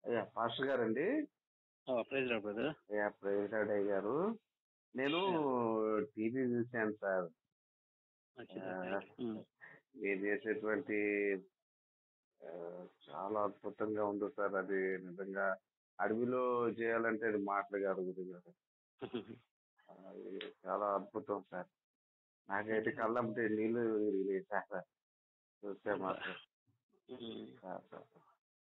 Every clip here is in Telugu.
అయ్యా పాస్టర్ గారండి. Praise lord brother. అయ్యా ప్రెసిడెంట్ అయ్య గారు, నేను టీవీ చూశాను సార్. మీరు చేసేటువంటి చాలా అద్భుతంగా ఉంది సార్. అది నిజంగా అడవిలో చేయాలంటే అది మాటలు కాదు గురుగారు. అది చాలా అద్భుతం సార్. నాకైతే కళ్ళంటే నీళ్లు తిరిగినాయి సార్ చూస్తే మాత్రం. సార్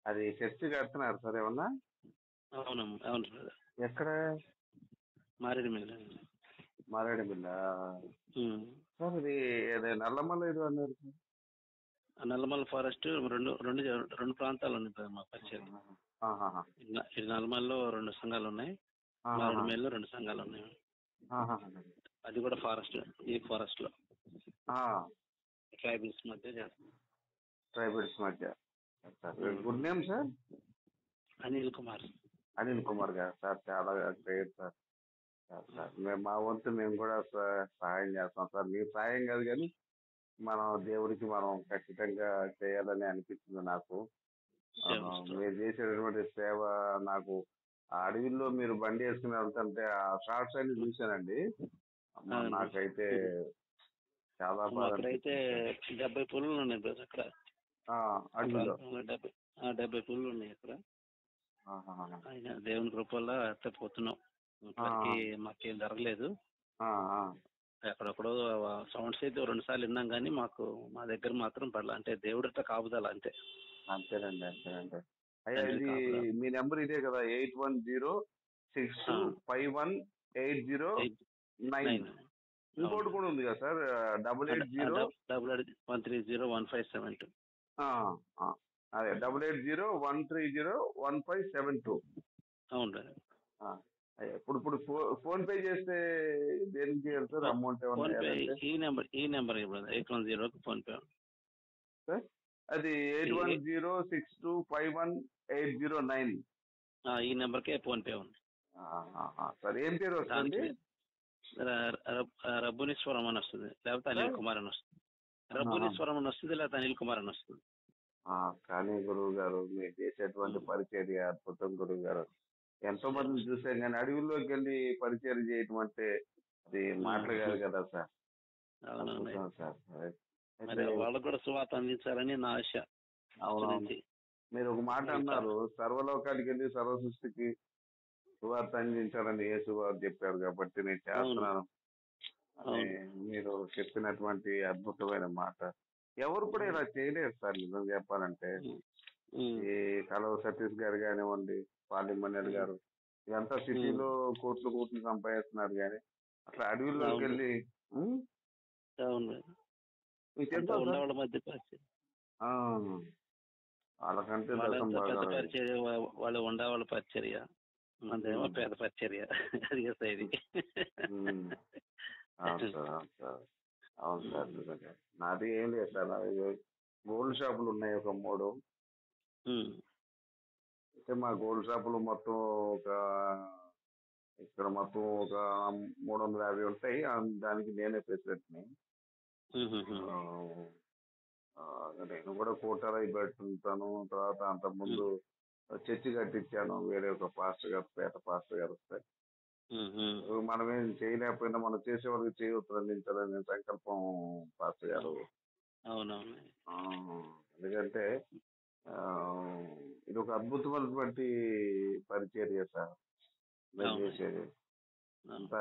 అది చర్చి కడుతున్నారు సార్ ఏమన్నా? అవునమ్మా, అవును బ్రదర్. ఎక్కడ? మారేడుమిల్ల. మారేడుమిల్ల సార్. ఇది నల్లమల్ల ఇది అన్నారు సార్. నల్లమల్ల ఫారెస్ట్ రెండు రెండు రెండు ప్రాంతాలు ఉన్నాయి బ్రదర్ మా పరిచయం. ఇది నల్లమల్లో 2 సంఘాలు ఉన్నాయి, మారేడుమిల్లో 2 సంఘాలు ఉన్నాయి. అది కూడా ఫారెస్ట్, ఈ ఫారెస్ట్ లో ట్రైబల్స్ మధ్య చేస్తాం. ట్రైబల్స్ మధ్య. Good name sir? Anil Kumar. Anil Kumar గారు సార్, చాలా గ్రేట్ సార్. మేము మా వంతు మేము కూడా సహాయం చేస్తాం సార్. మీరు సహాయం కాదు కానీ మనం దేవుడికి మనం ఖచ్చితంగా చేయాలని అనిపిస్తుంది నాకు. మీరు చేసేటటువంటి సేవ నాకు అడవిలో మీరు బండి వేసుకుని వెళ్తుంటే ఆ షార్ట్స్ అన్ని చూశానండి. నాకైతే చాలా బాగా. అయితే 70 పులులు ఉన్నాయి బ్రదర్ అక్కడ. అడవిలో 70 పులులు ఉన్నాయి అక్కడ. ఆయన దేవుని కృపల్లో పోతున్నాం. మాకేం జరగలేదు. ఎక్కడెక్కడో సౌండ్స్ అయితే 2 సార్లు విన్నాం కానీ మా దగ్గర మాత్రం పడలా. అంటే దేవుడితో కాపుదల అంతే. అంతేనండి, అంతేనండి. అయ్యా ఇది మీ నెంబర్ ఇదే కదా? 8106251809. ఇంకోటి కూడా ఉంది కదా సార్? 8801301572. అదే 8801301572. అవును. ఇప్పుడు ఫోన్ పే చేస్తే దేనికి చేయాలి సార్? అమౌంట్ ఈ నెంబర్ 810 ఫోన్ పే సార్. అది 8106251809. ఈ నెంబర్కే ఫోన్ పే ఉంది సార్. ఏం పేరు వస్తుంది? రబ్బునీశ్వరం అని వస్తుంది, లేకపోతే అనిల్ కుమార్ అని వస్తుంది. రబ్బునీశ్వరం అని వస్తుంది, లేకపోతే అనిల్ కుమార్ అని వస్తుంది. కానీ గురువు గారు మీరు చేసేటువంటి పరిచర్య అద్భుతం గురువు గారు. ఎంతో మందిని చూసాం కానీ అడవుల్లోకి వెళ్ళి పరిచయం చేయటం అంటే అది మాటలు కాదు కదా సార్. సార్ వాళ్ళకు కూడా సువార్త అందించాలని నా ఆశ. అవునండి. మీరు ఒక మాట అన్నారు, సర్వలోకానికి వెళ్ళి సర్వ సృష్టికి సువార్త అందించాలని యేసు వారు చెప్పారు కాబట్టి నేను చేస్తున్నాను అని మీరు చెప్పినటువంటి అద్భుతమైన మాట. ఎవరు కూడా ఇలా చేయలేరు సార్ నిజం చెప్పాలంటే. ఈ కలవ సతీష్ గారు కానివ్వండి, పాలిమన్నెల్ గారు, ఇదంతా సిటీలో కోట్లు సంపాదిస్తున్నారు కానీ అట్లా అడవుల్లోకి వెళ్ళి వాళ్ళకంటే వాళ్ళు ఉండేవాళ్ళ పరిచర్య, మనదేమో పేద పరిచర్య. అది అవును సార్. నాది ఏం లేదు సార్. గోల్డ్ షాపులు ఉన్నాయి ఒక 3. అయితే మా గోల్డ్ షాపులు మొత్తం ఇక్కడ మొత్తం ఒక 350 ఉంటాయి. దానికి నేనే ప్రెసిడెంట్ని. నేను కూడా కోటాలు పెట్టుకుంటాను. తర్వాత అంతకుముందు చర్చి కట్టించాను వేరే ఒక పాస్టర్ గారు, పేద పాస్టర్ గారు వస్తే. మనం ఏం చేయలేకపోయినా మనం చేసే వాళ్ళకి చేయవద్దు అందించాలనే సంకల్పం పాస్టర్ గారు. అవునవును. ఎందుకంటే ఇది ఒక అద్భుతమైనటువంటి పరిచర్య సార్ మేము చేసేది.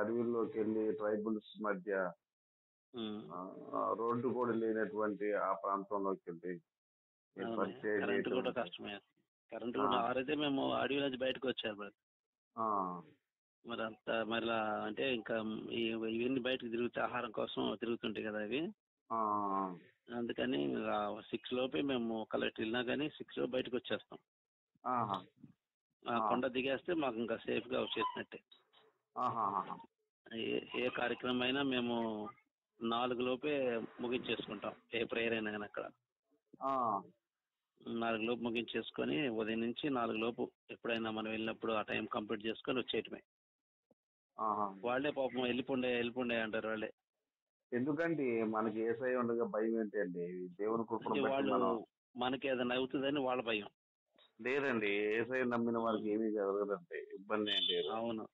అడవుల్లోకి వెళ్ళి ట్రైబల్స్ మధ్య రోడ్డు కూడా లేనటువంటి ఆ ప్రాంతంలోకి వెళ్ళి కరెంట్ కూడా ఆరైతే మేము అడవి నుంచి బయటకు వచ్చాము. మరి అంత మళ్ళా అంటే ఇంకా ఇవన్నీ బయటకు తిరుగుతాయి, ఆహారం కోసం తిరుగుతుంటాయి కదా అవి. అందుకని 6 లోపే మేము కలెక్ట్ వెళ్ళినా కానీ 6 లోపు బయటకు వచ్చేస్తాం. కొండ దిగేస్తే మాకు ఇంకా సేఫ్ గా వచ్చేసినట్టే. ఏ కార్యక్రమం అయినా మేము 4 లోపే ముగించేసుకుంటాం. ఏ ప్రేయర్ అయినా కానీ అక్కడ 4 లోపు ముగించేసుకొని ఉదయం నుంచి 4 లోపు ఎప్పుడైనా మనం వెళ్ళినప్పుడు ఆ టైం కంప్లీట్ చేసుకొని వచ్చేయటమే. వాళ్ళే పాపం వెళ్ళిపోండే అంటారు వాళ్ళే. ఎందుకంటే మనకి ఏసై ఉండగా భయం ఏంటండి? దేవుని కృప. వాళ్ళు మనకి ఏదైనా అవుతుందని వాళ్ళ భయం. లేదండి. యేసయ్య నమ్మిన వారికి ఉమ్. ఏమీ జరగదండి. ఇబ్బంది ఏం లేదు. అవును.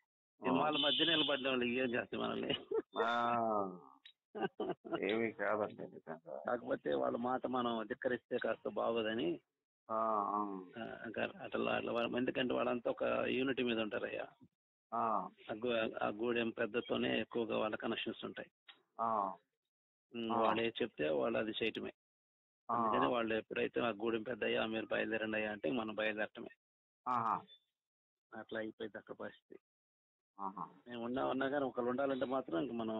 ఆ! సింహాల మధ్య నిలబడ్డ వాళ్ళు ఏం చేస్తాయి మనల్ని. ఆ! ఏమీ కాదండి నిజంగా. కాకపోతే వాళ్ళ మాట మనం ధిక్కరిస్తే కాస్త బాగోదని. ఆ! ఆ! ఎందుకంటే వాళ్ళంతా ఒక యూనిటీ మీద ఉంటారయ్యా. ఆ! ఆ గూడెం పెద్దతోనే ఎక్కువగా వాళ్ళ కనెక్షన్స్ ఉంటాయి. ఆ! ఆ! వాళ్ళు ఏది చెప్తే వాళ్ళు అది చేయటమే. ఆ! అందుకని వాళ్ళు ఎప్పుడైతే ఆ గూడెం పెద్ద అయ్యా మీరు బయలుదేరండి అయ్యా అంటే మనం బయలుదేరటమే. ఆహా! అట్లా అయిపోయింది అక్కడ పరిస్థితి. ఆహా! మేము ఉన్నా కానీ ఒకళ్ళు ఉండాలంటే మాత్రం ఇంక మనం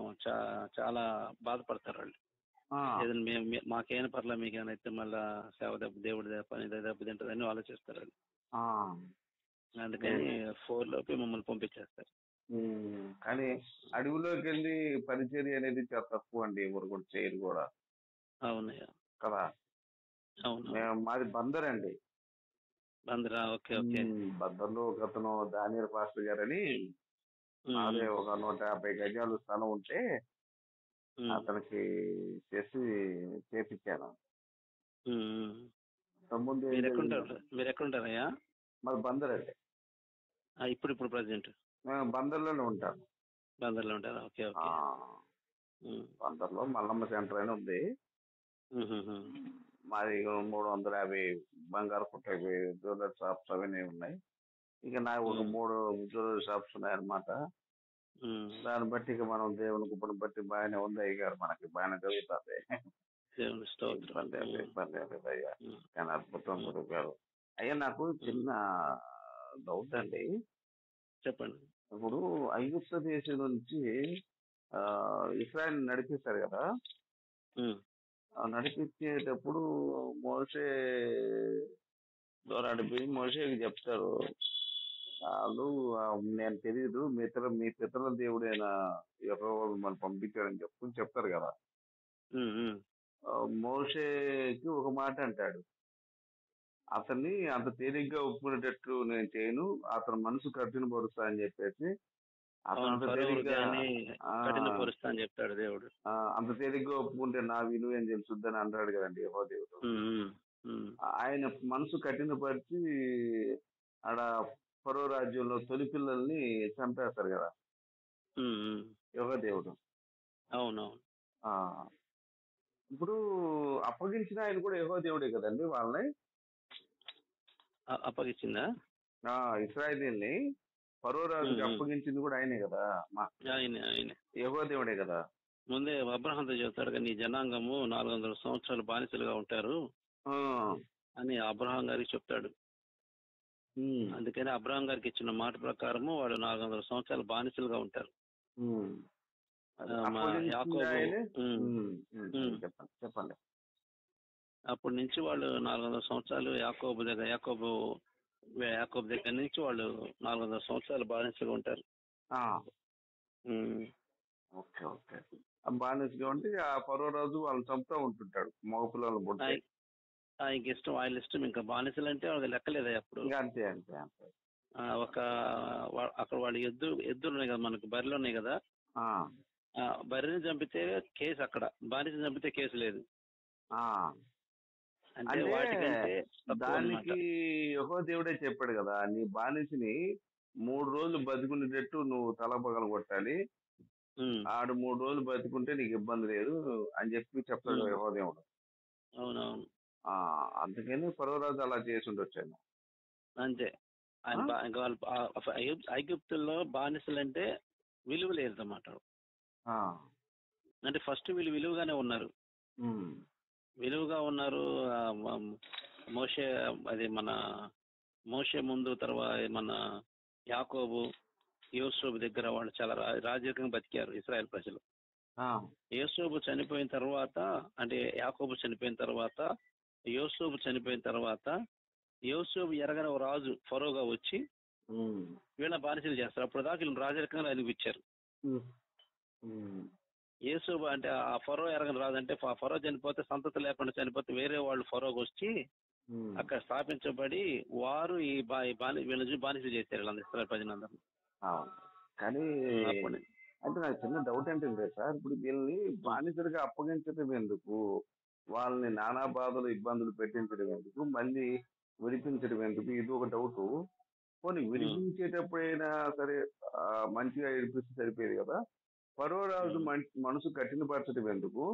చాలా బాధపడతారు వాళ్ళు. ఆ! ఏదైనా మాకేమైనా పర్లేదు మీకేమైనా అయితే మళ్ళా సేవ దెబ్బ దేవుడి పని దెబ్బ తింటుందని ఆలోచిస్తారు వాళ్ళు. ఆ! అందుకని లేదు. 4 లోపే మమ్మల్ని పంపించేస్తారు. కానీ అడవిలోకెళ్ళి పరిచర్య అనేది చాలా తక్కువండి. ఎవరు కూడా చేయరు గూడా. అవునయ్యా. కదా! అవునవును. మాది బందరండి. Bandra, okay okay. బందర్‌లో ఒకతను దానియేల్ పాస్టర్ గారని ఉమ్, నాదే ఒక 150 గజాలు స్థలం ఉంటే ఉమ్, అతనికి చేసి చేపిచ్చాను. ఉమ్, ఉమ్. అంతకుముందు ఏం మీరు జరిగిందంటే ఎక్కడుంటారు మీరు ఎక్కడుంటారయ్యా? మాది బందరండి. ఇప్పుడు ప్రజెంట్ మేము బందర్‌లోనే ఉంటాను. బందర్లో ఉంటారా? ఓకే ఆ! ఓకే. ఉమ్, బందర్‌లో మల్లమ్మ సెంటర్ అని ఉంది. ఉమ్, ఉమ్, ఉమ్, మాది 350 బంగారు కుట్టవి జ్యువెలరీ షాప్స్ అవన్నీ ఉన్నాయి. ఇక నాకు ఒక ఉమ్, 3 జ్యువెలరీ షాప్స్ ఉన్నాయన్నమాట. ఉమ్. దాన్ని బట్టి ఇక మనం దేవుని కృపను బట్టి బాగానే ఉంది అయ్యగారు మనకి బాగానే జరుగుతుంది. దేవుని స్తోత్రం. ఇబ్బంది ఏం లేదు అయ్యా. ఉమ్, కానీ అద్భుతం ఉమ్, గురుగారు. అయ్యా నాకు ఉమ్. చిన్న డౌట్ అండి. చెప్పండి. ఇప్పుడు ఐగుప్తు దేశం నుంచి ఇస్రాయల్ నడిపిస్తారు కదా! ఉమ్, ఆ నడిపించేటప్పుడు మోషే ద్వారా నడిపి మోషేకి చెప్తారు. వాళ్ళు నేను తెలియదు మీ పితరుల దేవుడైన యెహోవా మిమ్మల్ని పంపించాడని చెప్తారు కదా! ఉమ్, ఉమ్. మోషేకి ఒక మాట అంటాడు. అతన్ని అంత తేలిగ్గా ఒప్పుకునేటట్టు నేను చేయను. అతని మనసు కఠినపరుస్తా అని చెప్పేసి అతను అవును, అంత ఫరో తేలిగ్గా హృదయాన్ని ఆ, కఠినపరుస్తా అని చెప్తాడు దేవుడు. అంత తేలిగ్గా ఒప్పుకుంటే నా విలువ ఏం తెలుసుద్దని అంటాడు కదండి యెహోవా దేవుడు. ఉమ్, ఉమ్, ఉమ్, ఆయన మనసు కఠినపరిచి ఆడ ఫరో రాజ్యంలో తొలి పిల్లల్ని చంపేస్తారు కదా ఉమ్, ఉమ్. యెహోవా దేవుడు. అవునవును. ఆ ఇప్పుడు అప్పగించిన ఆయన కూడా యెహోవా దేవుడే కదండి వాళ్ళని. అప్పగిచ్చిందా? ఇశ్రాయేలీయుల్ని ఫరో ఉమ్, రాజుకి ఉమ్. అప్పగించింది కూడా ఆయనే కదా. ఆయనే ఆయనే. యెహోవా దేవుడే కదా. ముందే అబ్రహాంతో చెప్తాడు కదా, నీ జనాంగము 400 సంవత్సరాలు బానిసలుగా ఉంటారు ఆ, అని అబ్రహాం గారికి చెప్తాడు. ఉమ్, అందుకని అబ్రహాం గారికి ఇచ్చిన మాట ప్రకారము వాడు 400 సంవత్సరాలు బానిసలుగా ఉంటారు. ఉమ్. అది మా అప్పగించింది యాకోబు. ఆయనే. ఉమ్, ఉమ్. చెప్పండి చెప్పండి. అప్పటి నుంచి వాళ్ళు 400 సంవత్సరాలు యాకోబు దగ్గర నుంచి వాళ్ళు 400 సంవత్సరాలు బానిసలుగా ఉంటారు. ఆ, ఉమ్. Okay okay. ఆ బానిసగా ఉంటే ఆ ఫరో రాజు వాళ్ళని చంపుతూ ఉంటుంటాడు మగ పిల్లలు పుడితే. ఆయనకి ఇష్టం, ఆయన ఇష్టం. ఇంకా బానిసలు అంటే వాళ్ళకి లెక్కలేదా అప్పుడు. ఇంకా అంతే అంతే అంతే. అక్కడ వాళ్ళు ఎద్దులు ఉన్నాయి కదా, మనకు బర్రెలు ఉన్నాయి కదా. ఆ, బర్రెని చంపితే కేసు, అక్కడ బానిసని చంపితే కేసు లేదు. ఆ. అంటే అంటే వాటికంటే తక్కువ అన్నమాట. దానికి యెహోవా దేవుడే చెప్పాడు కదా, నీ బానిసని 3 రోజులు బతికునేటట్టు నువ్వు తల పగల కొట్టాలి. ఉమ్, ఆడు 3 రోజులు బతికుంటే నీకు ఇబ్బంది లేదు అని చెప్పి చెప్తాడు ఉమ్. యెహోవా దేవుడు. అవునవును. ఆ, అందుకని ఫరో రాజు అలా చేసి ఉండొచ్చాను. అంతే. ఆయన ఇంకా వాళ్ళు ఐగుప్తుల్లో బానిసలు అంటే విలువ లేదన్నమాట. అంటే ఫస్ట్ వీళ్ళు విలువగానే ఉన్నారు. విలువగా ఉన్నారు. మోషే, అది మన మోషే ముందు తర్వాత మన యాకోబు, యోసేపు దగ్గర వాళ్ళు చాలా రాజకీయంగా బతికారు ఇశ్రాయేల్ ప్రజలు. యోసేపు చనిపోయిన తర్వాత, అంటే యాకోబు చనిపోయిన తర్వాత, యోసేపు ఎరగని ఒక రాజు ఫరోగా వచ్చి వీళ్ళ బానిసలు చేస్తారు. అప్పుడు దాకా వీళ్ళు రాజరికంగా అనిపించారు. యేసోబు అంటే ఆ ఫరో ఎరగని రాదు, అంటే ఫరో చనిపోతే సంతతి లేకుండా చనిపోతే వేరే వాళ్ళు ఫరోకి వచ్చి అక్కడ స్థాపించబడి వారు వీళ్ళని బానిసలు చేశారు వీళ్ళందరూ, ఇశ్రాయేల్ ప్రజలందరూ. కానీ అంటే నాకు చిన్న డౌట్ ఏంటంటే సార్, ఇప్పుడు వీళ్ళని బానిసలుగా అప్పగించడం ఎందుకు, వాళ్ళని నానా బాధలు ఇబ్బందులు పెట్టించడం ఎందుకు, మళ్ళీ విడిపించడం ఎందుకు? ఇది ఒక డౌట్. పోనీ విడిపించేటప్పుడైనా సరే మంచిగా విడిపిస్తే సరిపోయేది కదా. ఫరో రాజు మనసు కఠినపరచడం ఎందుకు?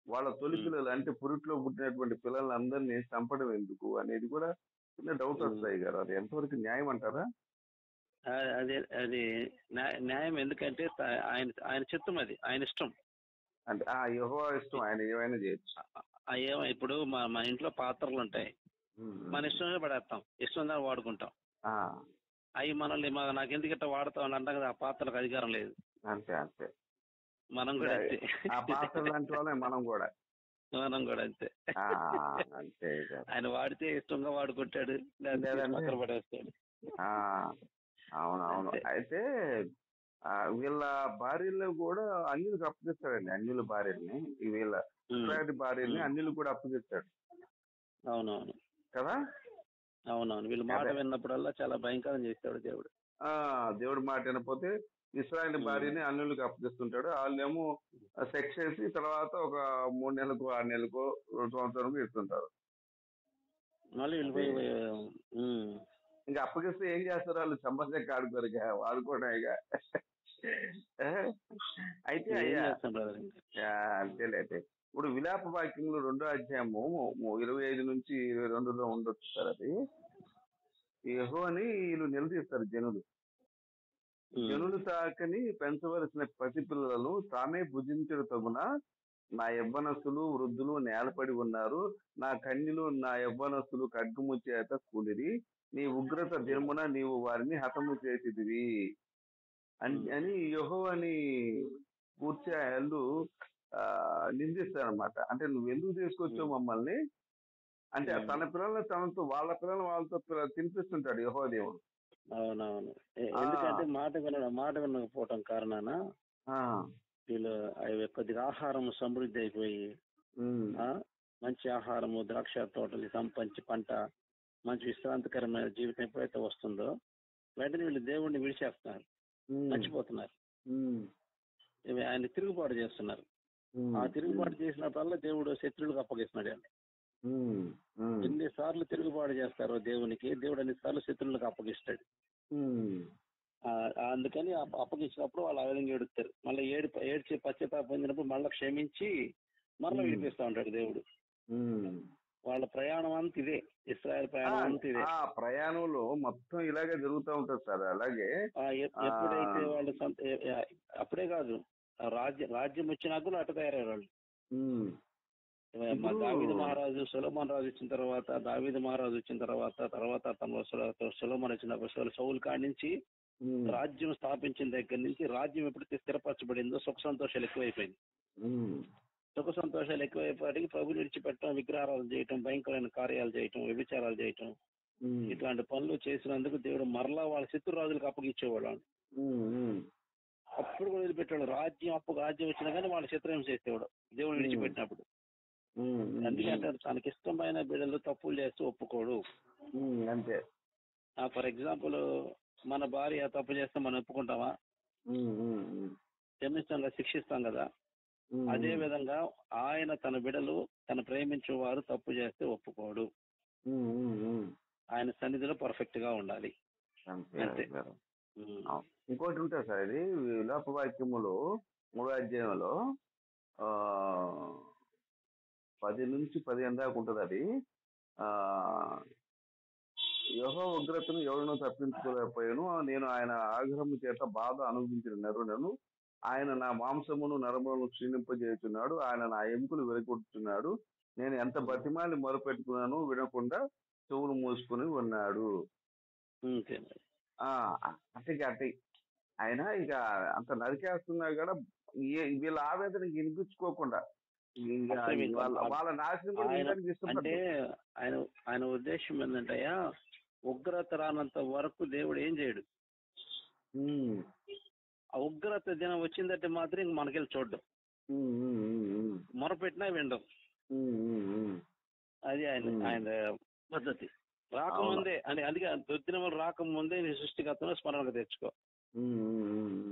వాళ్ళ తొలి పిల్లలు అంటే పురిట్లో పుట్టినటువంటి పిల్లలందరినీ చంపడం ఎందుకు అనేది కూడా చిన్న డౌట్ వస్తాయి కదా. అది ఎంతవరకు న్యాయం అంటారా? అదే అది న్యాయం. ఎందుకంటే ఆయన ఆయన చిత్తం, అది ఆయన ఇష్టం. అంటే యెహోవా ఇష్టం, ఆయన ఏమైనా చేయొచ్చు. ఇప్పుడు మన ఇంట్లో పాత్రలు ఉంటాయి, మన ఇష్టం పడేస్తాం, ఇష్టం దాన్ని వాడుకుంటాం. అవి మనల్ని నాకు ఎందుకు ఇట్లా వాడతాం అని అంటాం కదా. ఆ పాత్రలకు అధికారం లేదు. అంతే అంతే, మనం కూడా అంతే. ఆ పాత్ర లాంటి వాళ్ళే మనం కూడా అంతే. ఆయన వాడితే ఇష్టంగా వాడుకుంటాడు, లేదా పడేస్తాడు. అవునవును. అయితే వీళ్ళ భార్యలను కూడా అన్యులకు అప్పగిస్తాడండి. అన్యుల భార్యల్ని, వీళ్ళ భార్యల్ని అన్యులు కూడా అప్పగిస్తాడు. అవునవును కదా. అవునవును. వీళ్ళు మాట విన్నప్పుడల్లా చాలా భయంకరం చేస్తాడు దేవుడు. దేవుడు మాట వినకపోతే ఇశ్రాయేలు భార్యని అన్యులకు అప్పగిస్తుంటాడు. వాళ్ళేమో సెక్స్ చేసి తర్వాత ఒక 3 నెలలకు 6 నెలలకు 2 సంవత్సరాలకు ఇస్తుంటారు. మళ్ళీ ఇంకా అప్పగిస్తే ఏం చేస్తారు వాళ్ళు? సంబంధం ఆడుకోరు, వాడుకోవడం. అయితే అంతేలే. అయితే ఇప్పుడు విలాప వాక్యంలో 2వ అధ్యాయము 25 నుంచి 22లో ఉండొచ్చు సార్. అది యెహోవాని వీళ్ళు నిలదీస్తారు జనులు. జనులు తాకని పెంచవలసిన పసిపిల్లలను తామే భుజించడం తగున నా యవ్వనస్తులు వృద్ధులు నేలపడి ఉన్నారు. నా కన్యలు నా యవ్వనస్తులు ఖడ్గము చేత కూలిరి. నీ ఉగ్రత దినమున నీవు వారిని హతము చేసిదివి అని యెహోవాని పూర్తిలు నిందిస్తారనమాట. అంటే నువ్వు ఎందుకు తీసుకొచ్చావు మమ్మల్ని అంటే తన పిల్లల్ని తనతో, వాళ్ళ పిల్లల్ని వాళ్ళతో తినిపిస్తుంటాడు యెహోవా దేవుడు. అవునవును. ఎందుకంటే మాట వినకపోవటం కారణాన వీళ్ళు కొద్దిగా ఆహారం సమృద్ధి అయిపోయి మంచి ఆహారము, ద్రాక్ష తోటలు, మంచి పంట, మంచి విశ్రాంతికరమైన జీవితం ఎప్పుడైతే వస్తుందో వెంటనే వీళ్ళు దేవుడిని విడిచేస్తున్నారు, మర్చిపోతున్నారు, ఆయన తిరుగుబాటు చేస్తున్నారు. ఆ తిరుగుబాటు చేసినప్పుడల్లా దేవుడు శత్రువులకు అప్పగిస్తున్నాడు. ఎన్నిసార్లు తిరుగుబాటు చేస్తారో దేవునికి, దేవుడు అన్నిసార్లు శత్రువులకు అప్పగిస్తాడు. అందుకని అప్పగించినప్పుడు వాళ్ళు ఆ విధంగా ఏడుస్తారు. మళ్ళీ ఏడ్చి పశ్చాత్తాపం పొందినప్పుడు మళ్ళీ క్షమించి మరలా విడిపిస్తా ఉంటాడు దేవుడు. వాళ్ళ ప్రయాణం అంత ఇదే, ఇశ్రాయేల్ ప్రయాణం అంత ఇదే. ప్రయాణంలో మొత్తం ఇలాగే జరుగుతూ ఉంటుంది సార్. అలాగే ఎప్పుడైతే వాళ్ళు అప్పుడే కాదు, రాజ్యం వచ్చినాక కూడా అటు తయారయ్యారు వాళ్ళు. దావీదు మహారాజు, సొలొమోను రాజు వచ్చిన తర్వాత, దావీదు మహారాజు వచ్చిన తర్వాత సొలొమోను వచ్చిన సౌలు కాడి నుంచి రాజ్యం స్థాపించిన దగ్గర నుంచి రాజ్యం ఎప్పుడైతే స్థిరపరచబడిందో సుఖ సంతోషాలు ఎక్కువైపోయింది. సుఖ సంతోషాలు ఎక్కువైపోయాడికి ప్రభుని విడిచిపెట్టడం, విగ్రహారాలు చేయటం, భయంకరమైన కార్యాలు చేయటం, వ్యభిచారాలు చేయటం, ఇట్లాంటి పనులు చేసినందుకు దేవుడు మరలా వాళ్ళ శత్రురాజులకు అప్పగిచ్చేవాడు. అప్పుడు కూడా వదిలిపెట్టాడు. రాజ్యం వచ్చినా కానీ వాళ్ళ శత్రుహింస చేసేవాడు దేవుడు విడిచిపెట్టినప్పుడు. ఎందుకంటే తనకి ఇష్టమైన బిడ్డలు తప్పులు చేస్తూ ఒప్పుకోడు. అంతే. ఫర్ ఎగ్జాంపుల్, మన భార్య తప్పు చేస్తే మనం ఒప్పుకుంటామా? క్షమిస్తాం, శిక్షిస్తాం కదా. అదే విధంగా ఆయన తన బిడ్డలు, తను ప్రేమించే వారు తప్పు చేస్తే ఒప్పుకోడు. ఆయన సన్నిధిలో పర్ఫెక్ట్ గా ఉండాలి. అంతే. ఇంకోటి ఉంటుంది సార్, ఇది విలాప వాక్యములో 3వ అధ్యాయంలో 10 నుంచి 15 దాకా ఉంటుంది. అది యెహోవా ఉగ్రతను ఎవరినో తప్పించుకోలేకపోయాను. నేను ఆయన ఆగ్రహము చేత బాధ అనుభవించిన నరులను. ఆయన నా మాంసమును నరములను క్షీణింపజేస్తున్నాడు. ఆయన నా ఎముకలు వెలుగొట్టుచున్నాడు. నేను ఎంత బతిమాలి మొరపెట్టుకున్నాను, వినకుండా చెవులు మూసుకుని ఉన్నాడు. అంటే ఆయన ఇక అంత నరికేస్తున్నా కూడా వీళ్ళ ఆవేదన వినిపించుకోకుండా వాళ్ళ నాశనం కూడా అంటే ఆయన ఉద్దేశం ఏంటంటయ్యా, ఉగ్రత రానంత వరకు దేవుడు ఏం చేయడు. ఆ ఉగ్రత దినం వచ్చిందంటే మాత్రం ఇంక మనకెళ్ళి చూడడం, మొరపెట్టినా వినడం. అది ఆయన పద్ధతి. రాకముందే అందుకే దుర్దినములు రాకముందే నీ సృష్టికర్తను స్మరణకు తెచ్చుకో.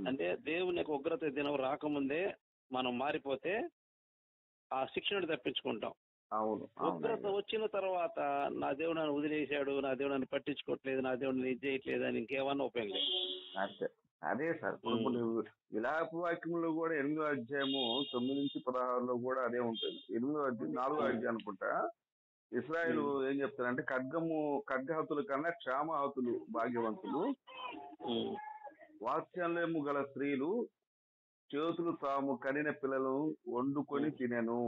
అంటే దేవుని యొక్క ఉగ్రత దినం రాకముందే మనం మారిపోతే ఆ శిక్ష నుండి తప్పించుకుంటాం. అవును. ఉగ్రత వచ్చిన తర్వాత నా దేవుడు నన్ను వదిలేశాడు, నా దేవుడు నన్ను పట్టించుకోవట్లేదు, నా దేవుడు నన్ను ఇది చేయట్లేదు అని ఇంకేమన్నా ఉపయోగం లేదు. అంతే. అదే సార్. ఇప్పుడు నువ్వు విలాప వాక్యంలో కూడా 8వ అధ్యాయము 9-16 కూడా అదే ఉంటుంది. 8వ అధ్యాయం 4వ అధ్యాయం అనుకుంటా. ఇశ్రాయేలు ఏం చెప్తారంటే ఖడ్గహతుల కన్నా క్షామహతులు భాగ్యవంతులు, వాత్సల్యము గల స్త్రీలు చేతులు తాము కనిన పిల్లలను వండుకొని తినెను,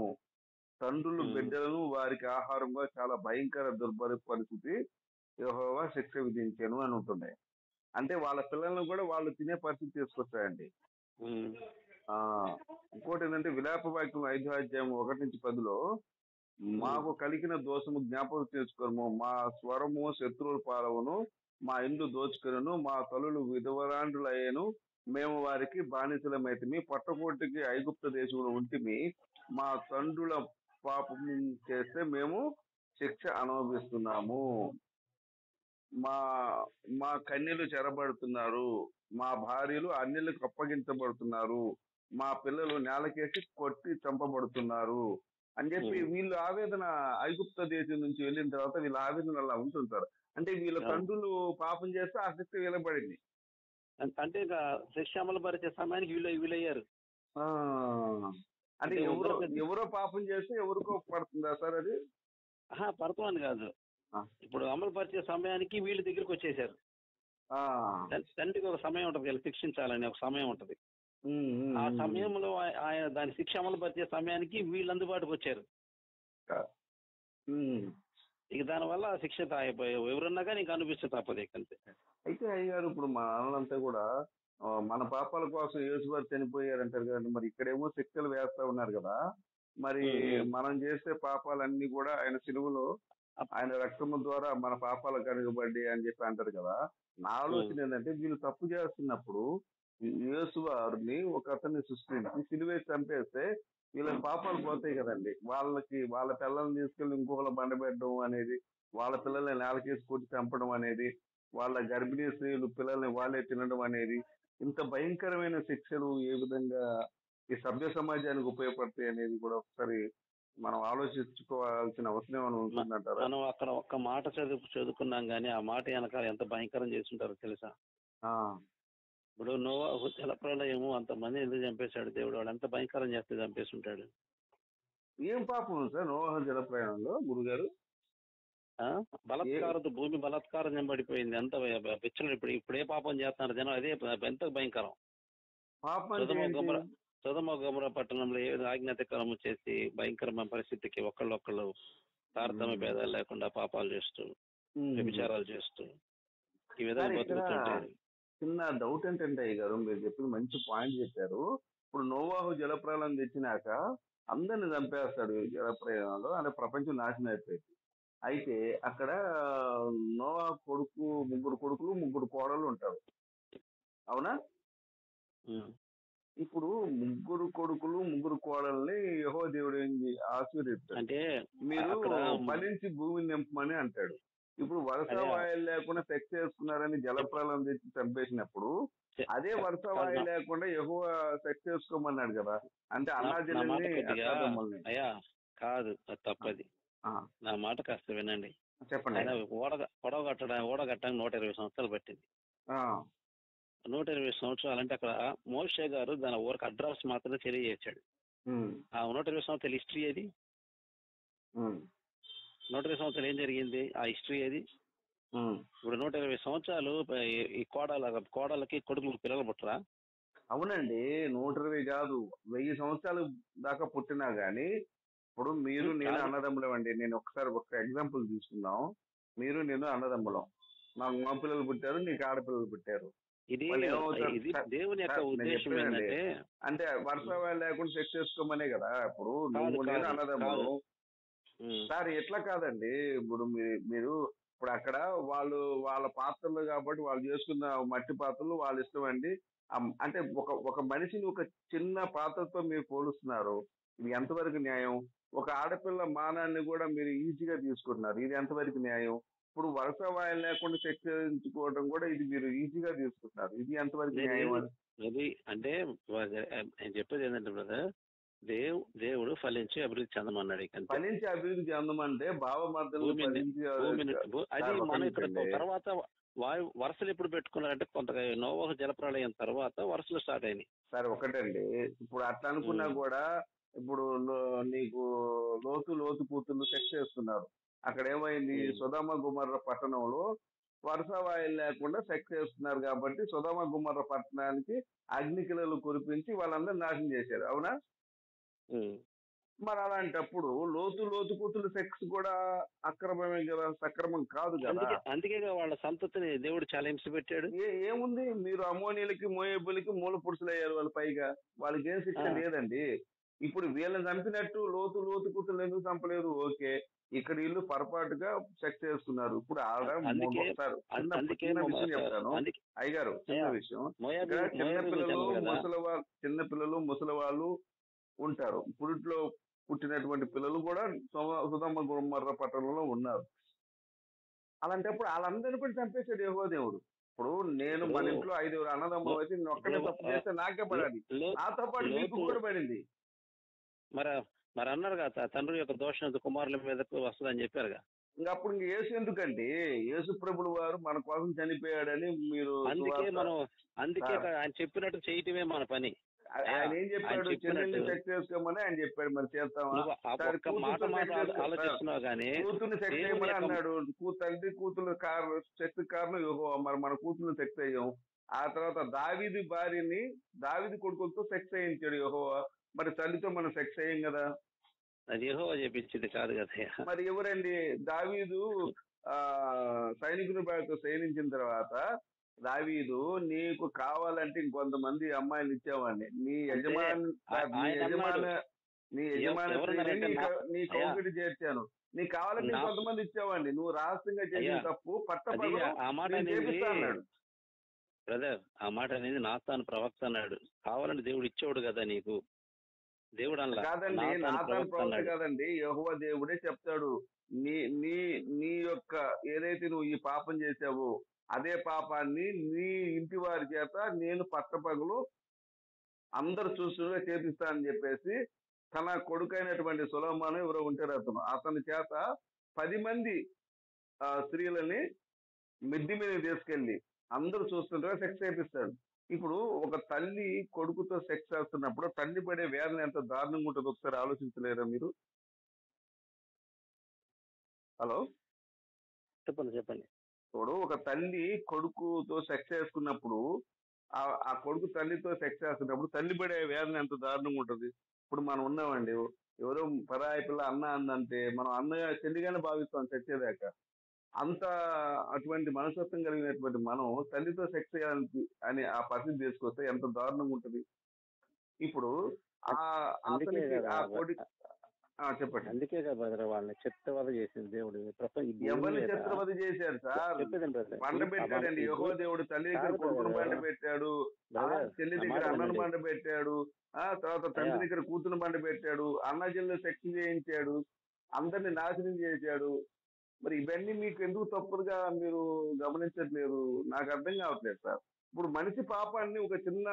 తండ్రులు బిడ్డలను వారికి ఆహారంగా చాలా భయంకర దుర్భర పరిస్థితి యెహోవా శిక్ష విధించాను అని ఉంటుంది. అంటే వాళ్ళ పిల్లలను కూడా వాళ్ళు తినే పరిస్థితి తీసుకొచ్చాయండి. ఇంకోటి ఏంటంటే విలాప వాక్యం 5వ అధ్యాయం 1-10లో మాకు కలిగిన దోషము జ్ఞాపకం చేసుకోము, మా స్వరము శత్రువుల పాలవును, మా ఇండ్లు దోచుకొనును, మా తల్లులు విధవరాండ్రులయ్యను, మేము వారికి బానిసలమైతిమి, పట్టకోటికి ఐగుప్త దేశంలో ఉంటిమి, మా తండ్రుల పాపం చేస్తే మేము శిక్ష అనుభవిస్తున్నాము, మా మా కన్యలు చెరబడుతున్నారు, మా భార్యలు అన్యులకు అప్పగించబడుతున్నారు, మా పిల్లలు నేలకేసి కొట్టి చంపబడుతున్నారు అని చెప్పి వీళ్ళు ఆవేదన ఐగుప్త దేశం నుంచి వెళ్ళిన తర్వాత వీళ్ళ ఆవేదన అలా ఉంటుంటారు. అంటే వీళ్ళ తండ్రులు పాపం చేస్తే ఆ శిక్ష వీలబడింది. అంటే ఇక శిక్ష అమలు పరిచే సమయానికి వీళ్ళయ్యారు. అంటే ఎవరో పాపం చేస్తే ఎవరికో పడుతుందా సార్ అది? పడుతుందని కాదు, ఇప్పుడు అమలు పరిచే సమయానికి వీళ్ళ దగ్గరికి వచ్చేసారు. తండ్రికి ఒక సమయం ఉంటుంది, వీళ్ళు శిక్షించాలని ఒక సమయం ఉంటది. ఆ సమయంలో ఆయన దాని శిక్ష అమలు పరిచే సమయానికి వీళ్ళు అందుబాటుకు వచ్చారు. ఇక దానివల్ల శిక్ష ఎవరున్నా కానీ ఇంకా అనిపిస్తే తప్పదు అంతే. అయితే అయ్యారు ఇప్పుడు మా నాన్నంతా కూడా మన పాపాల కోసం యేసువారు చనిపోయారంటారు కదండి. మరి ఇక్కడేమో శిక్షలు వేస్తా ఉన్నారు కదా. మరి మనం చేసే పాపాలన్నీ కూడా ఆయన సిలువలో ఆయన రక్తము ద్వారా మన పాపాలు కనుగబడ్డి అని చెప్పి అంటారు కదా. నా ఆలోచన ఏంటంటే వీళ్ళు తప్పు చేస్తున్నప్పుడు యేసువారిని ఒక అతన్ని సృష్టించి సిలువేసి చంపేస్తే వీళ్ళ పాపాలు పోతాయి కదండి. వాళ్ళ పిల్లల్ని తీసుకెళ్లి ఇంకొకరు బండబెట్టడం అనేది, వాళ్ళ పిల్లల్ని నేలకేసి కొట్టి చంపడం అనేది, వాళ్ళ గర్భిణీ స్త్రీలు పిల్లల్ని వాళ్ళే తినడం అనేది, ఇంత భయంకరమైన శిక్షలు ఏ విధంగా ఈ సభ్య సమాజానికి ఉపయోగపడతాయి అనేది కూడా ఒకసారి మనం ఆలోచించుకోవాల్సిన అవసరం ఏమైనా ఉంటుందంటారా? మనం అక్కడ ఒక్క మాట చదువుకున్నాం కానీ ఆ మాట వెనకాల ఎంత భయంకరం చేస్తుంటారో తెలుసా? ఇప్పుడు నోవాహు జలప్రళయము అంతమంది ఎందుకు చంపేశాడు దేవుడు? వాడు ఎంత భయంకరం చేస్తే చంపేస్తుంటాడు. ఏం పాపం సార్ నోవాహు జలప్రయాణంలో గురుగారు? బలాత్కారంతో భూమి బలాత్కారం చెంబడిపోయింది. ఎంత పిచ్చలు ఇప్పుడు ఏ పాపం చేస్తున్నారు జనం, అదే ఎంత భయంకరం. సొదొమ గొమొర్రా పట్టణంలో ఏ ఆజ్ఞాతిక్రమం చేసి భయంకరమైన పరిస్థితికి ఒకళ్ళు తారతమ్య భేదాలు లేకుండా పాపాలు చేస్తూ వ్యభిచారాలు చేస్తూ ఈ విధంగా బతుకుతుంటారు. చిన్న డౌట్ ఏంటంటే గారు, మీరు చెప్పిన మంచి పాయింట్ చెప్పారు. ఇప్పుడు నోవాహు జలప్రయాణం తెచ్చినాక అందరిని చంపేస్తాడు జలప్రయాణంలో, అంటే ప్రపంచం నాశనం అయిపోయింది. అయితే అక్కడ నోవాహు కొడుకు 3 కొడుకులు 3 కోడళ్ళు ఉంటారు, అవునా? ఇప్పుడు 3 కొడుకులు 3 కోడల్ని యెహోవా దేవుడు ఏంది ఆశీర్వదిస్తాడు, అంటే మీరు ఫలించి భూమిని నింపమని అంటాడు. ఇప్పుడు వరుస వాయిలు లేకుండా సెక్స్ చేసుకున్నారని జలప్రలయం తెచ్చి చంపేసినప్పుడు అదే వరుస వాయి లేకుండా యెహోవా సెక్స్ చేసుకోమన్నాడు కదా. అంటే అన్నాజల్ని అయ్యా కాదు, తప్పది. నా మాట కాస్త వినండి, చెప్పండి. ఓడగట్టడానికి 120 సంవత్సరాలు పట్టింది. 120 సంవత్సరాలు అంటే అక్కడ మోషే గారు దాని ఊరికి అడ్రస్ మాత్రమే తెలియజేశాడు. ఆ 120 సంవత్సరాల హిస్టరీ ఏది? 120 సంవత్సరాలు ఏం జరిగింది? ఆ హిస్టరీ ఏది? ఇప్పుడు 120 సంవత్సరాలు ఈ కోడలకి కొడుకులకు పిల్లలు పుట్టరా? అవునండి, 120 కాదు 1000 సంవత్సరాలు దాకా పుట్టినా గానీ ఇప్పుడు మీరు నేను అన్నదమ్ములం అండి. నేను ఒక ఎగ్జాంపుల్ తీసుకుందాం. మీరు నేను అన్నదమ్ములం, నాకు మగ పిల్లలు పుట్టారు, నీకు ఆడపిల్లలు పుట్టారు. ఇది దేవుని యొక్క ఉద్దేశం ఏంటంటే అంటే వరుస లేకుండా సెక్స్ చేసుకోమనే కదా. ఇప్పుడు నువ్వు నేను అన్నదమ్ములు సార్, ఎట్లా కాదండి. ఇప్పుడు మీరు ఇప్పుడు అక్కడ వాళ్ళ పాత్రలు కాబట్టి వాళ్ళు చేసుకున్న మట్టి పాత్రలు వాళ్ళ ఇష్టం అండి. అంటే ఒక మనిషిని ఒక చిన్న పాత్రతో మీరు పోలుస్తున్నారు, ఇది ఎంతవరకు న్యాయం? ఒక ఆడపిల్ల మానాన్ని కూడా మీరు ఈజీగా తీసుకుంటున్నారు, ఇది ఎంతవరకు న్యాయం? ఇప్పుడు వరుస వాయిల్ లేకుండా సెక్స్ చేయించుకోవడం కూడా ఇది మీరు ఈజీగా తీసుకుంటున్నారు, ఇది ఎంతవరకు న్యాయం? అది అంటే నేను చెప్పేది ఏంటంటే బ్రదర్, దేవుడు ఫలించి అభివృద్ధి చెందమన్నాడు. ఇక అంతే. ఫలించి అభివృద్ధి చెందమంటే భావమర్దలు భూమిని ఫలించి అది మనం ఇక్కడ తర్వాత వరుసలు ఎప్పుడు పెట్టుకున్నారంటే కొంత నోవహు జలప్రళయం తర్వాత వరుసలు స్టార్ట్ అయినాయి. సరే ఒకటండి, ఇప్పుడు అట్లా అనుకున్నా కూడా ఇప్పుడు నీకు లోతు కూతుళ్ళు సెక్స్ చేస్తున్నారు. అక్కడ ఏమైంది, సొదొమ గుమర్ర పట్టణంలో వరుస వాయిల్ లేకుండా సెక్స్ చేస్తున్నారు కాబట్టి సొదొమ గుమర్ర పట్టణానికి అగ్నికిలలు కురిపించి వాళ్ళందరూ నాశనం చేశారు. అవునా? మరి అలాంటప్పుడు లోతు కూతురు సెక్స్ కూడా అక్రమమే కదా, సక్రమం కాదు కదా. అందుకే వాళ్ళ సంతతిని దేవుడు చాలా హింస పెట్టాడు. ఏముంది, మీరు అమోనీలకి మోయేబులకి మూల పురుషులు అయ్యారు వాళ్ళు. పైగా వాళ్ళకి ఏం శిక్ష లేదండి. ఇప్పుడు వీళ్ళని చంపినట్టు లోతు కూతురు ఎందుకు చంపలేదు? ఓకే, ఇక్కడ వీళ్ళు పొరపాటుగా సెక్స్ చేసుకున్నారు. ఇప్పుడు చిన్న విషయం చెప్తాను అయ్యగారు, చిన్న విషయం. చిన్నపిల్లలు ముసలి వాళ్ళు ఉంటారు. పురిట్లో పుట్టినటువంటి పిల్లలు కూడా సొదొమ గుమర్ర పట్టణంలో ఉన్నారు. అలాంటప్పుడు వాళ్ళందరినీ కూడా చంపేశాడు యెహోవా దేవుడు. ఇప్పుడు నేను మన ఇంట్లో 5 అన్నదమ్ములు అయితే నేను ఒక్కడే తప్పు చేస్తే నాకే పడాలి, నాతో పాటు నీకు కూడా పడింది. మరి అన్నారు కదా, తండ్రి యొక్క దోషం కుమారుల మీదకు వస్తుందని చెప్పారుగా. ఇంకా అప్పుడు యేసు ఎందుకండి? యేసు ప్రభులు వారు మన కోసం చనిపోయాడని మీరు అందుకే ఆయన చెప్పినట్టు చేయటమే మన పని. ఆయన ఏం చెప్పాడు? చెల్లెల్ని సెక్స్ చేసుకోమని ఆయన చెప్పాడు. మరి చేస్తామా? ఆలోచిస్తున్నావు కానీ కూతుర్ని సెక్స్ చేయమని అన్నాడు. తండ్రి కూతురు సెక్స్ కారణం యెహోవా. మరి మన కూతుర్ని సెక్స్ అయ్యాం. ఆ తర్వాత దావీదు భార్యని దావీదు కొడుకులతో సెక్స్ అయ్యించాడు యెహోవా. మరి తల్లితో మనం సెక్స్ అయ్యాం కదా. అది యెహోవా చెప్పించింది కాదు కదా. మరి ఎవరండి? దావీదు సైనికుని బాగా సైనించిన తర్వాత దావీదు, నీకు కావాలంటే ఇంకొంతమంది అమ్మాయిలు ఇచ్చేవాడిని, నీ యజమాని నీ కౌగిటి చేర్చాను, నీకు కావాలంటే ఇంకొంతమంది ఇచ్చేవాడిని, నువ్వు రహస్యంగా చేసిన తప్పు అన్నాడు. బ్రదర్, ఆ మాట అనేది నాతాను ప్రవక్త అన్నాడు. కావాలంటే దేవుడు ఇచ్చేవాడు కదా నీకు. దేవుడు కాదండి, నాతాను ప్రవక్త కాదండి, యెహోవా దేవుడే చెప్తాడు. నీ యొక్క ఏదైతే నువ్వు ఈ పాపం చేసావో అదే పాపాన్ని నీ ఇంటి వారి చేత నేను పట్టపగలు అందరు చూస్తుగా చేపిస్తానని చెప్పేసి తన కొడుకైనటువంటి సొలొమోను ఎవరో ఉంటారు, అతని చేత 10 మంది స్త్రీలని మిద్ది మీద తీసుకెళ్లి అందరూ చూస్తుండగా సెక్స్ చేపిస్తాడు. ఇప్పుడు ఒక తల్లి కొడుకుతో సెక్స్ చేస్తున్నప్పుడు తల్లి పడే వేదన ఎంత దారుణంగా ఉంటుందో ఒకసారి ఆలోచించలేరా మీరు? హలో, చెప్పండి. ఇప్పుడు ఒక తల్లి కొడుకుతో సెక్స్ చేసుకున్నప్పుడు ఆ కొడుకు తల్లితో సెక్స్ చేస్తున్నప్పుడు తల్లి పడే వేదన ఎంత దారుణంగా ఉంటుంది. ఇప్పుడు మనం ఉన్నామండి, ఎవరో పరాయి పిల్ల అన్న అందంటే మనం అన్నగా చెల్లిగానే భావిస్తాం చచ్చేదాకా. అంత అటువంటి మనస్తత్వం కలిగినటువంటి మనం తల్లితో సెక్స్ చేయాలని అని ఆ పరిస్థితి తీసుకొస్తే ఎంత దారుణంగా ఉంటుంది. ఇప్పుడు చెప్పండి. అందుకే కదా వాళ్ళని చిత్రవద చేసింది దేవుడు. ఎవరిని చిత్రవద చేశారు సార్? పండ పెట్టాడండి యెహోవా దేవుడు. తల్లి దగ్గర కొడుకును పండ పెట్టాడు, చెల్లి దగ్గర అన్నను పండ పెట్టాడు, తర్వాత తండ్రి దగ్గర కూతురు పండ పెట్టాడు, అన్న చెల్లి సెక్స్ చేయించాడు, అందరిని నాశనం చేశాడు. మరి ఇవన్నీ మీకు ఎందుకు తప్పుడుగా మీరు గమనించట్లేదు? నాకు అర్థం కావట్లేదు సార్. ఇప్పుడు మనిషి పాపాన్ని ఒక చిన్న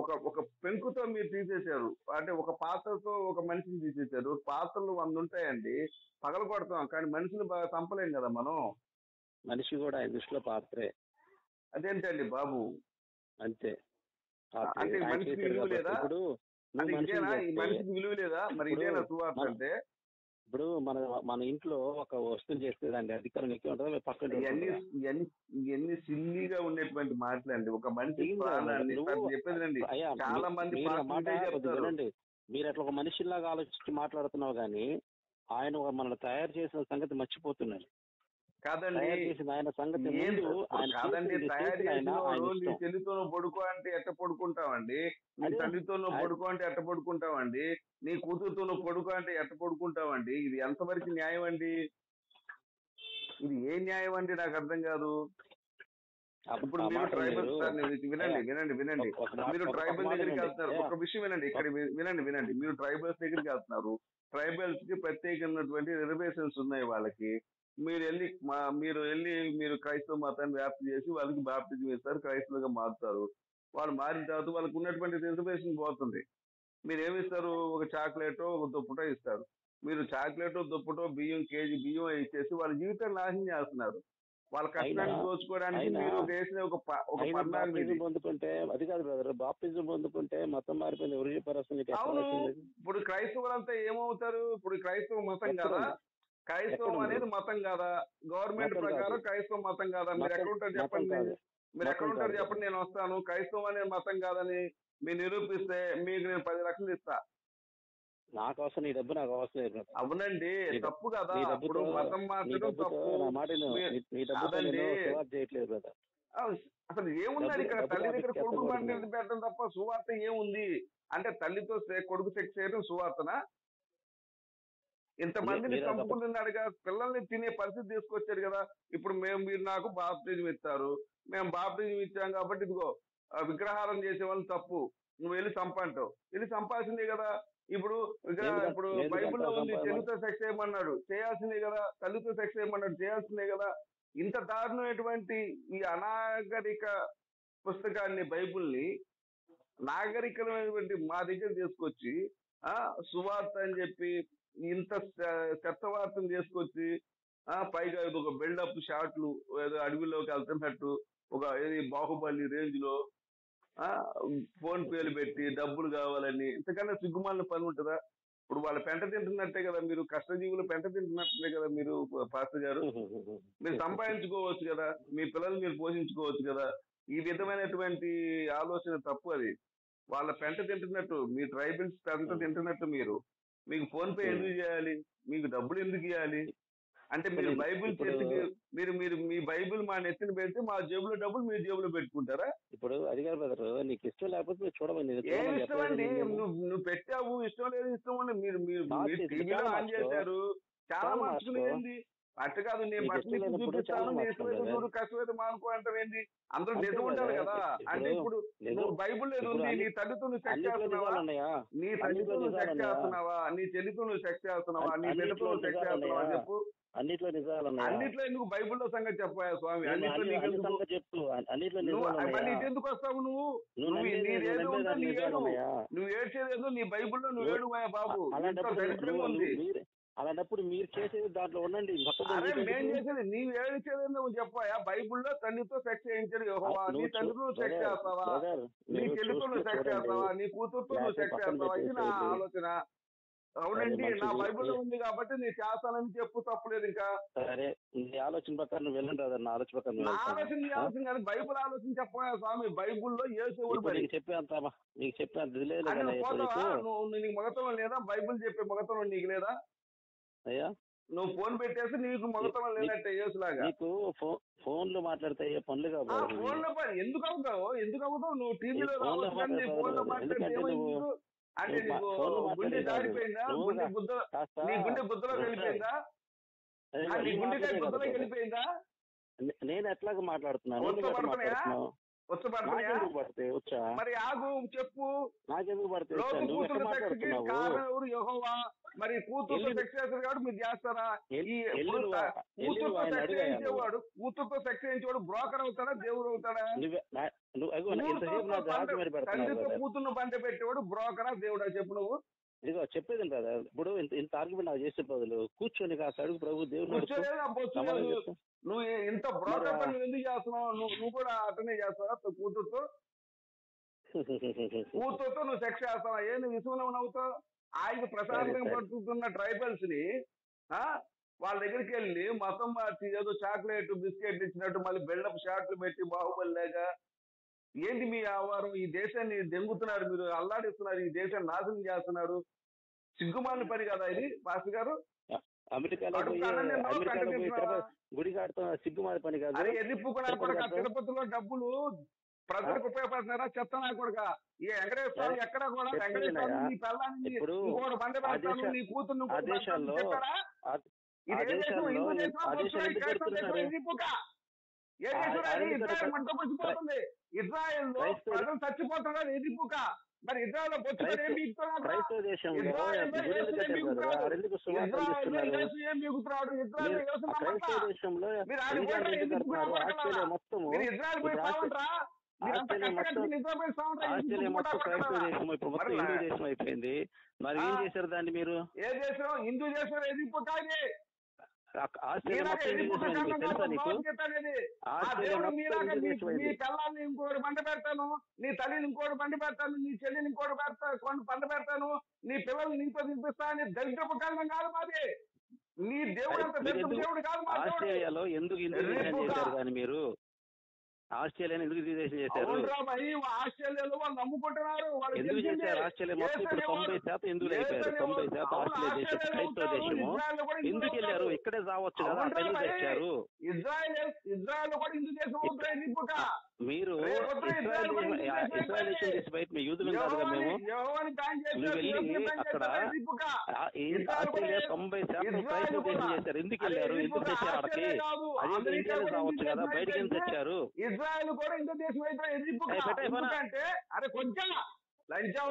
ఒక పెంకుతో మీరు తీసేశారు. అంటే ఒక పాత్రతో ఒక మనిషిని తీసేశారు. పాత్రలు 100 ఉంటాయండి, పగల కొడతాం, కానీ మనిషిని బాగా చంపలేం కదా మనం. మనిషి కూడా దృష్టిలో పాత్రే. అదేంటండి బాబు? అంతే. అంటే మనిషికి విలువ లేదా? ఇదేనా ఈ మనిషికి విలువ లేదా? మరి ఇదేనా సువార్త అంటే? ఇప్పుడు మన ఇంట్లో ఒక వస్తువు చేస్తే దాని అధికారం ఎక్కువ ఉంటుంది, పక్కన ఇవన్నీ సిల్లీగా ఉండేటువంటి మాటలండి. ఒక మనిషి చెప్పేదండి, చాలా మంది వినండి. మీరు అట్లా ఒక మనిషిలాగా ఆలోచించి మాట్లాడుతున్నావు కానీ ఆయన మనల్ని తయారు చేసిన సంగతి మర్చిపోతున్నారు. కాదండి, కాదండి, తయారు చేసిన నీ చెల్లితోనూ పడుకో అంటే ఎట్ట పడుకుంటావండి? నీ తల్లితోనూ పడుకో అంటే ఎట్ట పడుకుంటావండి? నీ కూతురుతోనూ పడుకో అంటే ఎట్ట పడుకుంటావండి? ఇది ఎంతవరకు న్యాయం అండి? ఇది ఏ న్యాయం అండి? నాకు అర్థం కాదు. ఇప్పుడు మీరు ట్రైబల్స్, వినండి, మీరు ట్రైబల్ దగ్గరికి వెళ్తున్నారు. ఒక విషయం వినండి, ఇక్కడ వినండి, మీరు ట్రైబల్స్ దగ్గరికి వెళ్తున్నారు. ట్రైబల్స్ కి ప్రత్యేకమైనటువంటి రిజర్వేషన్స్ ఉన్నాయి వాళ్ళకి. మీరు వెళ్ళి క్రైస్తవ మతాన్ని వ్యాప్తి చేసి వాళ్ళకి బాప్టిజం ఇస్తారు, క్రైస్తవులుగా మారుతారు. వాళ్ళు మారిన తర్వాత వాళ్ళకు ఉన్నటువంటి రిజర్వేషన్ పోతుంది. మీరు ఏమిస్తారు? ఒక చాక్లెటో ఒక దుప్పటో ఇస్తారు. మీరు చాక్లెటో దుప్పటో బియ్యం కేజీ బియ్యం ఇచ్చేసి వాళ్ళ జీవితాన్ని నాశనం చేస్తున్నారు. వాళ్ళ అయినా కష్టాన్ని దోచుకోవడానికి అయినా మీరు వేసిన ఒక అయినా పన్నాగం ఇది. బాప్టిజం పొందుకుంటే అది కాదు బ్రదర్, బాప్టిజం పొందుకుంటే మతం మారిపోయింది. ఎవరు చెప్పారు అసలు నీకు? ఎక్కడ అవును, రాసింది? ఇప్పుడు క్రైస్తవులంతా ఏమవుతారు? ఇప్పుడు క్రైస్తవ మతం ఎక్కడ కదా, ఉంది? క్రైస్తవం ఎక్కడుంది? అనేది మతం కాదా? గవర్నమెంట్ మతం కాదు, ప్రకారం క్రైస్తవ మతం కాదా? మీరు మతం ఎక్కడ ఉంటారు మతం చెప్పండి. కాదు, మీరు ఎక్కడ మతం ఉంటారు కాదు. చెప్పండి, నేను వస్తాను. క్రైస్తవం అనేది మతం కాదని మీరు నిరూపిస్తే మీకు నేను 10 లక్షలు ఇస్తా. నాకు అవసరం, నీ డబ్బు నాకు అవసరం లేదు brother. అవునండి, తప్పు కదా. నీ ఇప్పుడు డబ్బుతో మతం నీ మార్చడం డబ్బుతో తప్పు. నా మాట విను. నీ డబ్బుతో అదండి, నేను సువార్త చేయట్లేదు బ్రదర్. అసలు ఏముందని ఇక్కడ డబ్బు తల్లి దగ్గర కాబట్టి కొడుకు చెప్పకూడదు. బండి పెట్టడం తప్ప సువార్త ఏముంది? అంటే తల్లితో కొడుకు సెక్స్ చేయడం సువార్తనా? ఇంతమందిని మీరు అది చంపుకుంటున్నాడుగా, పిల్లల్ని తినే పరిస్థితి తీసుకొచ్చాడు కదా. ఇప్పుడు మీరు నాకు బాప్టిజం ఇస్తారు, మేము బాప్టిజం ఇచ్చాం కాబట్టి ఇదిగో విగ్రహారం చేసే వాళ్ళు తప్పు, నువ్వు వెళ్ళి చంపంటావు. వెళ్ళి చంపాల్సిందే కదా. ఇప్పుడు ఇప్పుడు బైబిల్లో ఉంది తెలుగుతో సెక్స్ చేయమన్నాడు, చేయాల్సిందే కదా. తల్లితో సెక్స్ చేయమన్నాడు, చేయాల్సిందే కదా. ఇంత దారుణమైనటువంటి ఈ అనాగరిక పుస్తకాన్ని, బైబిల్ని నాగరికమైనటువంటి మా దగ్గర తీసుకొచ్చి సువార్త అని చెప్పి ఇంత చెత్త వార్తను తీసుకొచ్చి పైగా ఇది ఒక బిల్డప్ షాట్లు, ఏదో అడవిలోకి వెళ్తున్నట్టు ఒక ఏది బాహుబలి రేంజ్ లో ఫోన్ పేలు పెట్టి డబ్బులు కావాలని, ఇంతకన్నా సిగ్గుమాలిన పని ఉంటుందా? ఇప్పుడు వాళ్ళ పెంట తింటున్నట్టే కదా, మీరు కష్టజీవులు పెంట తింటున్నట్టే కదా మీరు పాస్టర్ గారు. మీరు సంపాదించుకోవచ్చు కదా, మీ పిల్లల్ని మీరు పోషించుకోవచ్చు కదా. ఈ విధమైనటువంటి ఆలోచన తప్పు. అది వాళ్ళ పెంట తింటున్నట్టు, మీ ట్రైబల్స్ పెంట తింటున్నట్టు మీకు ఫోన్ పే ఎందుకు చేయాలి? మీకు డబ్బులు ఎందుకు ఇవ్వాలి? అంటే మీరు బైబిల్ చేతికి మీరు మీరు మీ బైబిల్ మా నెత్తిన పెడితే మా జేబులో డబ్బులు మీ జేబులో పెట్టుకుంటారా? ఇప్పుడు అది కాదు బ్రదర్, నీకు ఇష్టం లేకపోతే మీరు చూడమని. ఏం ఇష్టం అండి? నువ్వు పెట్టావు, ఇష్టం లేదు, ఇష్టం అండి. మీరు టీవీలో ఆన్ చేశారు, చాలా మార్చుకునేది. అట్టు కాదు, నేను బట్టలు చూపిస్తాను, నీ ఇష్టమైతే చూడు, కష్టమైతే మానుకో అంటావేంటి? అందరూ నిజం ఉంటారు కదా. అంటే ఇప్పుడు నువ్వు బైబుల్ ఏది ఉంది, నీ తల్లితో నువ్వు సెక్స్ చేస్తున్నావా? నీ తల్లితో నువ్వు సెక్స్ చేస్తున్నావా? నీ చెల్లితో నువ్వు సెక్స్ చేస్తున్నావా? నీ బిడ్డతో నువ్వు సెక్స్ చేస్తున్నావా చెప్పు. అన్నిట్లో నిజాలు, అన్నిట్లో ఎందుకు బైబుల్లో సంగతి చెప్పాయా స్వామి? అన్నిట్లో చెప్పు, అన్నిట్లో నీకెందుకు వస్తావు? నువ్వు ఏడ్చేదేదో నీ బైబుల్లో నువ్వు ఏడువా బాబు. ఉంది అలాంటప్పుడు మీరు చేసేది దాంట్లో ఉండండి. మేము చేసేది నీవు ఏడ్చేది నువ్వు చెప్పాయా? బైబుల్లో తల్లితో సెక్స్ చేయించాడు యెహోవా. నీ తల్లితో నువ్వు సెక్స్ చేస్తావా? నీ చెల్లితో నువ్వు సెక్స్ చేస్తావా? నీ కూతురుతో నువ్వు సెక్స్ చేస్తావా? ఇది నా ఆలోచన. అవునండి, నా బైబుల్లో ఉంది కాబట్టి నేను చేస్తానని చెప్పు, తప్పులేదు. ఇంకా సరే, నీ ఆలోచన ప్రకారం నువ్వు వెళ్ళండి కదా. నా ఆలోచన ప్రకారం ఆలోచన కానీ బైబుల్ ఆలోచన చెప్పాయా స్వామి? బైబుల్లో నీకు చెప్పేంత నీకు మగతనం లేదా? బైబుల్ చెప్పే మగతనం నీకు లేదా? అయ్యా, నువ్వు ఫోన్ పెట్టేసి నీకు మగతనం లేదంటే యేసులాగా. నీకు ఫోన్లు మాట్లాడితే పనులు కాదు. ఫోన్ లో ఎందుకు అవుతావు? నువ్వు టీవీలో ఫోన్ లో మాట్లాడితే అంటే నీకు గుండె దాడిపోయిందా? నీ గుండె బుద్ధలో వెళ్ళిపోయిందా? నీ గుండెకాయ బుద్ధలో వెళ్ళిపోయిందా? నేను ఎట్లాగా మాట్లాడుతున్నాను? మరి ఆగు, చెప్పు. నాకెందుకు పడతాయి? కారణం ఎవరు? యెహోవా. మరి కూతురుతో సెక్స్ చేస్తారు కాబట్టి మీరు చేస్తారా? కూతురుతో సెక్స్ చేయించేవాడు బ్రోకర్ అవుతాడా, దేవుడు అవుతాడా? తండ్రితో కూతుర్ను బంట పెట్టేవాడు బ్రోకరా, దేవుడా? చెప్పు నువ్వు. ఇదిగో చెప్పేది కదా. ఇప్పుడు ఇంత ఆర్గ్యుమెంట్ నాకు చేసే బదులు కూర్చొని కాస్త అడుగు ప్రభు దేవుడు. నువ్వు ఇంత బ్రోకర్ పని ఎందుకు చేస్తున్నావు? నువ్వు కూడా అటనే చేస్తావా? కూతురుతో నువ్వు సెక్స్ చేస్తావా? ఏంది విసుగులో నవ్వుతావు? ఆయన ప్రశాంతంగా పట్టుకున్న ట్రైబల్స్ ని వాళ్ళ దగ్గరికి వెళ్ళి మతం మార్చి ఏదో చాక్లెట్ బిస్కెట్ ఇచ్చినట్టు మళ్ళీ బిల్డప్ షాట్లు పెట్టి బాహుబలి లేక ఏంటి మీ ఆవారం? ఈ దేశాన్ని దెంగుతున్నారు, మీరు అల్లాడిస్తున్నారు, ఈ దేశాన్ని నాశనం చేస్తున్నారు. సిగ్గుమాలిన పని కదా ఇది పాస్టర్ గారు? గుడి కడతాం సిగ్గుమాలి పని కాదు. అరే ఎదిప్పుకున్నా కూడా తిరుపతిలో డబ్బులు ప్రజలకు ఉపయోగపడుతున్నారా? చెప్తానా కూడా ఈ వెంకటేశ్వర స్వామి ఎక్కడ కూడా వెంకటేశ్వర స్వామి నీ పిల్లాన్ని ఇంకోటి బండి పెడతాను, నీ కూతురు చెప్పారా? ఇజ్రాయెల్ లో ప్రజలు చచ్చిపోతున్నారు, ఎదిప్పుక. మరి ఇజ్రాయెల్ లో బొచ్చుకొని ఏం మిగుతున్నాడు? మీరు ఇజ్రాయెల్ పోయి సావంట్రా? ఆస్ట్రేలియా మొత్తం క్రైస్తవ దేశం, ఇప్పుడు మొత్తం హిందూ దేశం అయిపోయింది. మరి ఏం చేశారు దాన్ని మీరు? ఏ దేశం? హిందూ దేశం ఎదింపు కాదు. ఆస్ట్రేలియా మొత్తం హిందూ దేశం అయింది, తెలుసా నీకు? ఆస్ట్రేలియా మొత్తం హిందూ దేశం నీ అయింది. పిల్లల్ని ఇంకోటి బండ పెడతాను, నీ తల్లిని ఇంకోటి బండ పెడతాను, నీ చెల్లిని ఇంకోటి బండ పెడతాను, నీ పిల్లల్ని నీతో తినిపిస్తా అని దరిద్రపు కారణం కాదు మాది. నీ దేవుడు అంత దేవుడు కాదు. ఆస్ట్రేలియాలో ఎందుకు హిందూ దేశం చేశారు కానీ మీరు? ఆస్ట్రేలియాని ఎందుకు దేశం చేశారు? ఆస్ట్రేలియాలో వాళ్ళు నమ్ముకుంటున్నారు. ఎందుకు చేశారు? ఆస్ట్రేలియా మొత్తం ఇప్పుడు 90% హిందువులు అయిపోయారు. 90% ఆస్ట్రేలియా దేశం క్రైస్తవ దేశము. ఎందుకు వెళ్ళారు? ఇక్కడే రావచ్చు కదా, ఎందుకు తెచ్చారు? ఇజ్రాయెల్ కూడా హిందూ దేశం అవుతాయి. మీరు ఇస్రాయల్ దేశం చేసి బయట మీ యూదులు కాదుగా మేము. నువ్వు వెళ్ళి అక్కడ ఆస్ట్రేలియా 90% క్రైస్తవ దేశం చేశారు. ఎందుకు వెళ్ళారు? ఎందుకు తెచ్చారు అక్కడికి? అదే ఇండియాలో రావచ్చు కదా, బయటకి ఎందుకు తెచ్చారు? ఇజ్రాయెల్ కూడా హిందూ దేశం అయితే అంటే అరే కొంచెం లంచం